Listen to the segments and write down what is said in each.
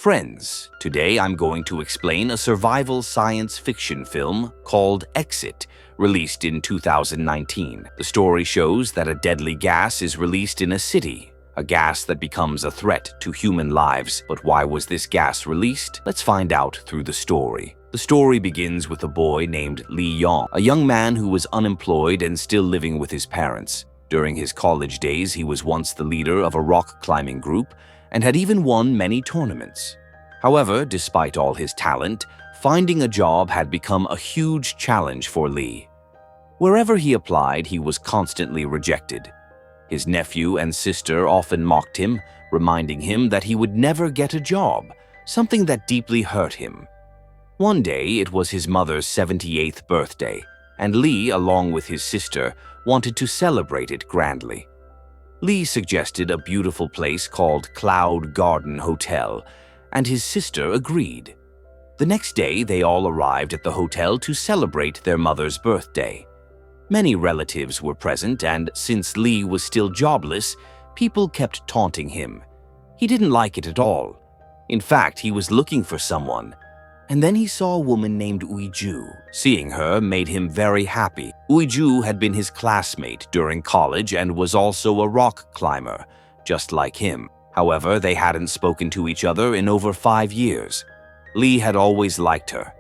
Friends, today I'm going to explain a survival science fiction film called Exit, released in 2019. The story shows that a deadly gas is released in a city, a gas that becomes a threat to human lives. But why was this gas released? Let's find out through the story. The story begins with a boy named Lee Yong, a young man who was unemployed and still living with his parents. During his college days, he was once the leader of a rock climbing group and had even won many tournaments. However, despite all his talent, finding a job had become a huge challenge for Lee. Wherever he applied, he was constantly rejected. His nephew and sister often mocked him, reminding him that he would never get a job, something that deeply hurt him. One day, it was his mother's 78th birthday, and Lee, along with his sister, wanted to celebrate it grandly. Lee suggested a beautiful place called Cloud Garden Hotel, and his sister agreed. The next day, they all arrived at the hotel to celebrate their mother's birthday. Many relatives were present, and since Lee was still jobless, people kept taunting him. He didn't like it at all. In fact, he was looking for someone. And then he saw a woman named Uiju. Seeing her made him very happy. Uiju had been his classmate during college and was also a rock climber, just like him. However, they hadn't spoken to each other in over 5 years. Lee had always liked her,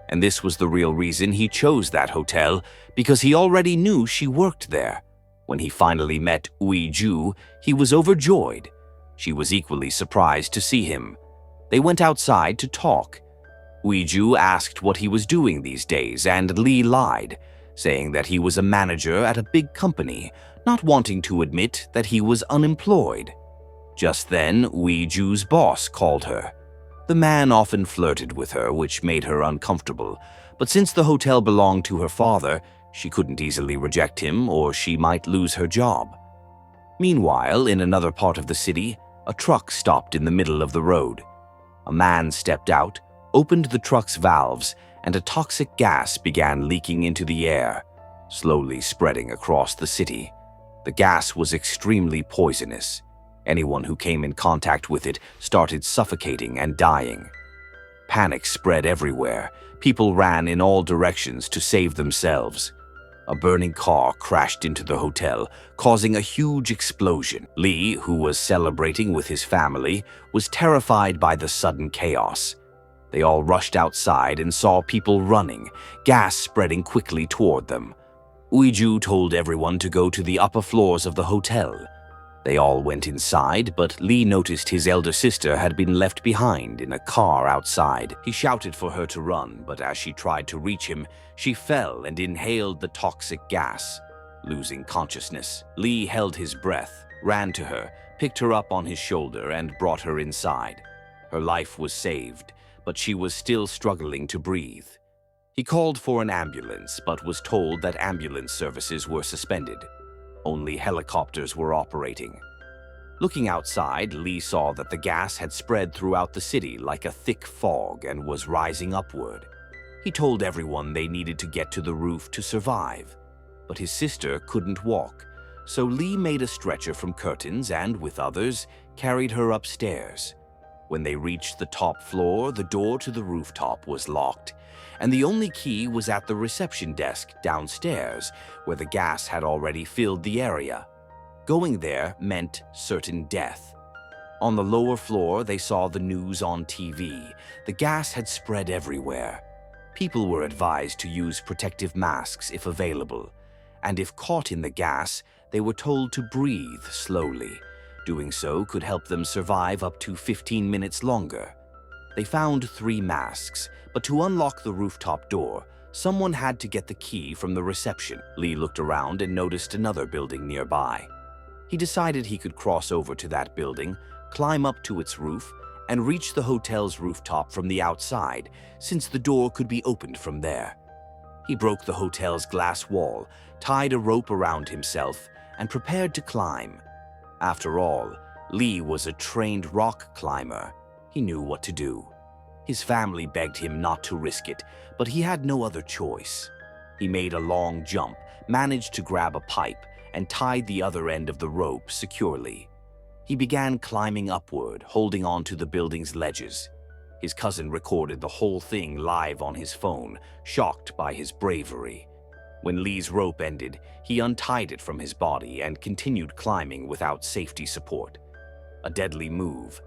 and this was the real reason he chose that hotel, because he already knew she worked there. When he finally met Uiju, he was overjoyed. She was equally surprised to see him. They went outside to talk. Uiju asked what he was doing these days, and Lee lied, saying that he was a manager at a big company, not wanting to admit that he was unemployed. Just then, Uiju's boss called her. The man often flirted with her, which made her uncomfortable, but since the hotel belonged to her father, she couldn't easily reject him or she might lose her job. Meanwhile, in another part of the city, a truck stopped in the middle of the road. A man stepped out, opened the truck's valves, and a toxic gas began leaking into the air, slowly spreading across the city. The gas was extremely poisonous. Anyone who came in contact with it started suffocating and dying. Panic spread everywhere. People ran in all directions to save themselves. A burning car crashed into the hotel, causing a huge explosion. Lee, who was celebrating with his family, was terrified by the sudden chaos. They all rushed outside and saw people running, gas spreading quickly toward them. Uiju told everyone to go to the upper floors of the hotel. They all went inside, but Lee noticed his elder sister had been left behind in a car outside. He shouted for her to run, but as she tried to reach him, she fell and inhaled the toxic gas, losing consciousness. Lee held his breath, ran to her, picked her up on his shoulder, and brought her inside. Her life was saved, but she was still struggling to breathe. He called for an ambulance, but was told that ambulance services were suspended. Only helicopters were operating. Looking outside, Lee saw that the gas had spread throughout the city like a thick fog and was rising upward. He told everyone they needed to get to the roof to survive, but his sister couldn't walk, so Lee made a stretcher from curtains and, with others, carried her upstairs. When they reached the top floor, the door to the rooftop was locked, and the only key was at the reception desk downstairs, where the gas had already filled the area. Going there meant certain death. On the lower floor, they saw the news on TV. The gas had spread everywhere. People were advised to use protective masks if available, and if caught in the gas, they were told to breathe slowly. Doing so could help them survive up to 15 minutes longer. They found 3 masks, but to unlock the rooftop door, someone had to get the key from the reception. Lee looked around and noticed another building nearby. He decided he could cross over to that building, climb up to its roof, and reach the hotel's rooftop from the outside, since the door could be opened from there. He broke the hotel's glass wall, tied a rope around himself, and prepared to climb. After all, Lee was a trained rock climber. He knew what to do. His family begged him not to risk it, but he had no other choice. He made a long jump, managed to grab a pipe, and tied the other end of the rope securely. He began climbing upward, holding on to the building's ledges. His cousin recorded the whole thing live on his phone, shocked by his bravery. When Lee's rope ended, he untied it from his body and continued climbing without safety support. A deadly move.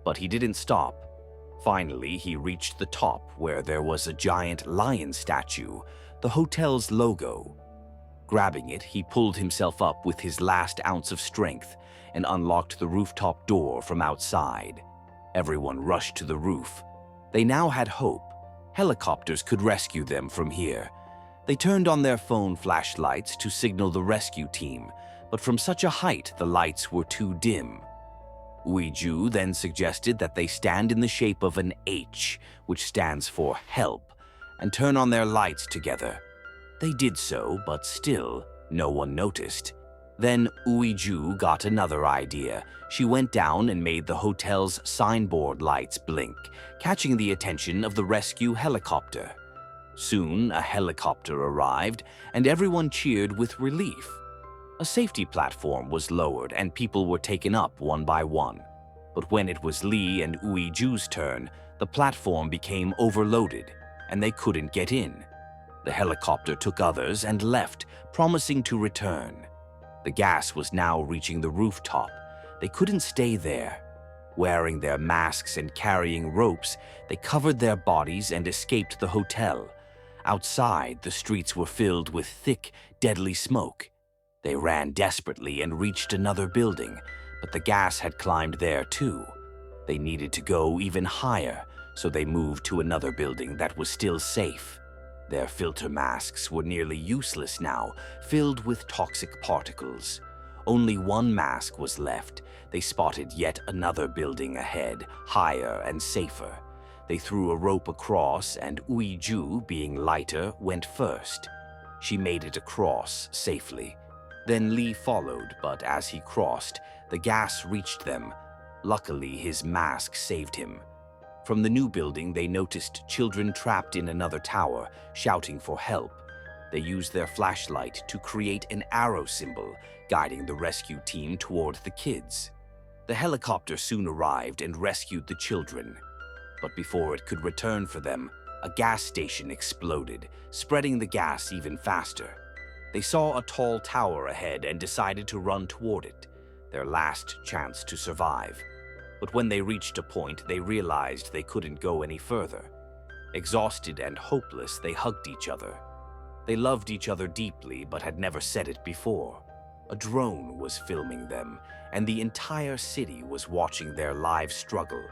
But he didn't stop. Finally, he reached the top where there was a giant lion statue, the hotel's logo. Grabbing it, he pulled himself up with his last ounce of strength and unlocked the rooftop door from outside. Everyone rushed to the roof. They now had hope. Helicopters could rescue them from here. They turned on their phone flashlights to signal the rescue team, but from such a height the lights were too dim. Uiju then suggested that they stand in the shape of an H, which stands for help, and turn on their lights together. They did so, but still, no one noticed. Then Uiju got another idea. She went down and made the hotel's signboard lights blink, catching the attention of the rescue helicopter. Soon, a helicopter arrived, and everyone cheered with relief. A safety platform was lowered, and people were taken up one by one. But when it was Lee and Uiju's turn, the platform became overloaded, and they couldn't get in. The helicopter took others and left, promising to return. The gas was now reaching the rooftop. They couldn't stay there. Wearing their masks and carrying ropes, they covered their bodies and escaped the hotel. Outside, the streets were filled with thick, deadly smoke. They ran desperately and reached another building, but the gas had climbed there too. They needed to go even higher, so they moved to another building that was still safe. Their filter masks were nearly useless now, filled with toxic particles. Only one mask was left. They spotted yet another building ahead, higher and safer. They threw a rope across, and Uiju, being lighter, went first. She made it across safely. Then Lee followed, but as he crossed, the gas reached them. Luckily, his mask saved him. From the new building, they noticed children trapped in another tower, shouting for help. They used their flashlight to create an arrow symbol, guiding the rescue team toward the kids. The helicopter soon arrived and rescued the children. But before it could return for them, a gas station exploded, spreading the gas even faster. They saw a tall tower ahead and decided to run toward it, their last chance to survive. But when they reached a point, they realized they couldn't go any further. Exhausted and hopeless, they hugged each other. They loved each other deeply, but had never said it before. A drone was filming them, and the entire city was watching their live struggle.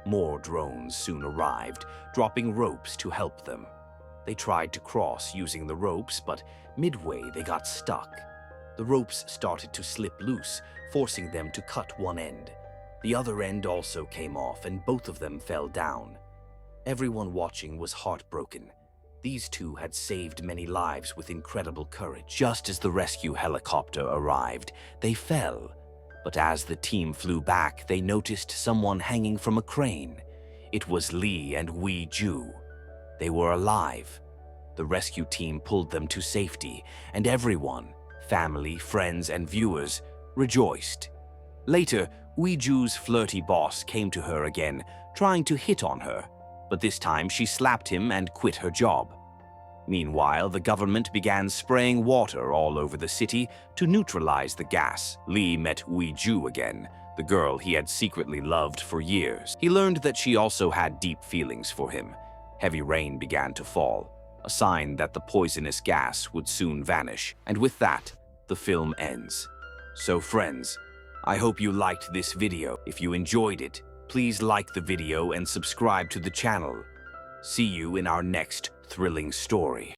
More drones soon arrived, dropping ropes to help them. They tried to cross using the ropes, but midway they got stuck. The ropes started to slip loose, forcing them to cut one end. The other end also came off, and both of them fell down. Everyone watching was heartbroken. These two had saved many lives with incredible courage. Just as the rescue helicopter arrived, they fell. But as the team flew back, they noticed someone hanging from a crane. It was Lee and Uiju. They were alive. The rescue team pulled them to safety, and everyone, family, friends, and viewers, rejoiced. Later, Uiju's flirty boss came to her again, trying to hit on her, but this time she slapped him and quit her job. Meanwhile, the government began spraying water all over the city to neutralize the gas. Lee met Uiju again, the girl he had secretly loved for years. He learned that she also had deep feelings for him. Heavy rain began to fall, a sign that the poisonous gas would soon vanish. And with that, the film ends. So friends, I hope you liked this video. If you enjoyed it, please like the video and subscribe to the channel. See you in our next thrilling story.